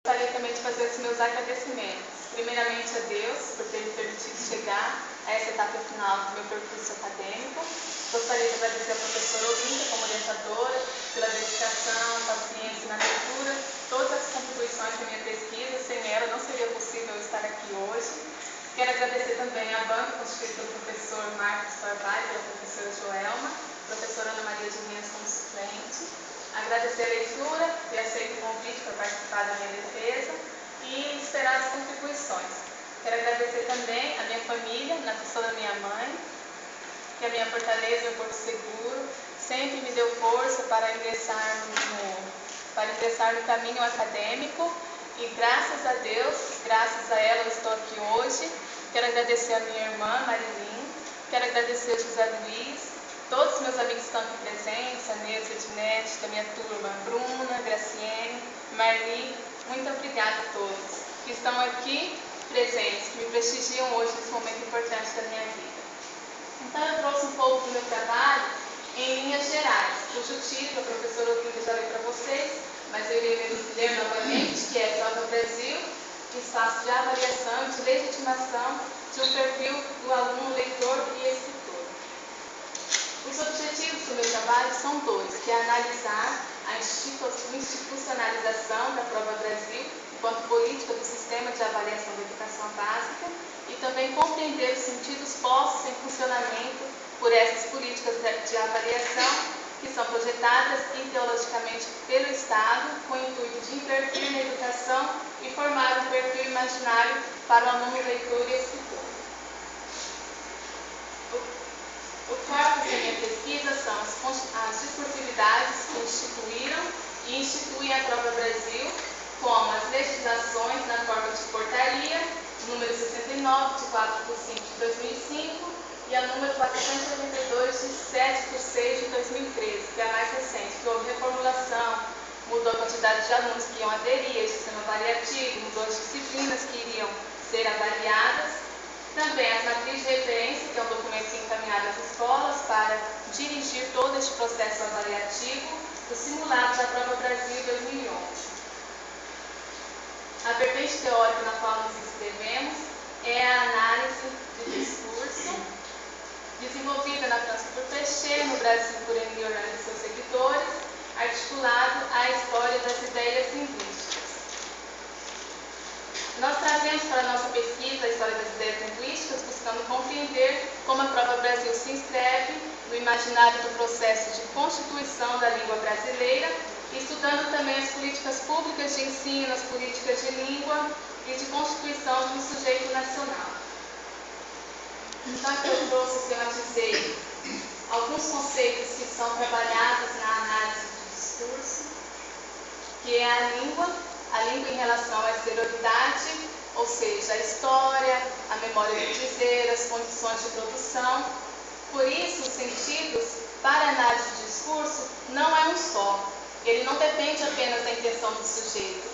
Gostaria também de fazer os meus agradecimentos. Primeiramente a Deus por ter me permitido chegar a essa etapa final do meu percurso acadêmico. Gostaria de agradecer a professora Olinda como orientadora pela dedicação, paciência na leitura, todas as contribuições da minha pesquisa. Sem ela não seria possível estar aqui hoje. Quero agradecer também à banca constituída pelo professor Marcos Carvalho, pela professora Joelma, professora Ana Maria de Minas como suplente. Agradecer a leitura, ter aceito o convite para participar da minha defesa e esperar as contribuições. Quero agradecer também a minha família, na pessoa da minha mãe, que é a minha fortaleza e o porto seguro, sempre me deu força para ingressar no caminho acadêmico e graças a Deus, graças a ela eu estou aqui hoje. Quero agradecer a minha irmã, Marilyn, quero agradecer a José Luiz, todos os meus amigos que estão aqui presentes, a Neuza, a Ednete, da minha turma, Bruna, Graciene, Marli, muito obrigada a todos que estão aqui presentes, que me prestigiam hoje nesse momento importante da minha vida. Então eu trouxe um pouco do meu trabalho em linhas gerais, cujo título a professora Olinda já leu para vocês, mas eu irei ler novamente, que é Prova Brasil, espaço de avaliação e de legitimação de um perfil do aluno, leitor e escritor. Os objetivos do meu trabalho são dois, que é analisar a institucionalização da Prova Brasil enquanto política do sistema de avaliação da educação básica e também compreender os sentidos postos em funcionamento por essas políticas de avaliação que são projetadas ideologicamente pelo Estado com o intuito de intervir na educação e formar um perfil imaginário para o aluno, leitor e escritor. O corpus da minha pesquisa são as discursividades que instituíram e instituem a Prova Brasil, como as legislações na forma de portaria, número 69, de 4/5 de 2005, e a número 482, de 7/6 de 2013, que é a mais recente, que houve reformulação, mudou a quantidade de alunos que iam aderir ao sistema avaliativo, mudou as disciplinas que iriam ser avaliadas. Também as matrizes de referência, que é um documento encaminhado às escolas para dirigir todo este processo avaliativo do simulado da Prova Brasil 2011. A vertente teórica na qual nos inscrevemos é a análise de discurso, desenvolvida na França por Pechet, no Brasil por Emile Orlando e seus seguidores, articulado à história das ideias linguísticas. Nós trazemos para a nossa pesquisa a história das ideias linguísticas, buscando compreender como a Prova Brasil se inscreve no imaginário do processo de constituição da língua brasileira, e estudando também as políticas públicas de ensino, as políticas de língua e de constituição de um sujeito nacional. Então, aqui eu trouxe, sistematizei alguns conceitos que são trabalhados na análise do discurso, que é a língua em relação à exterioridade, ou seja, a história, a memória do dizer, as condições de produção. Por isso, os sentidos, para a análise de discurso, não é um só. Ele não depende apenas da intenção do sujeito.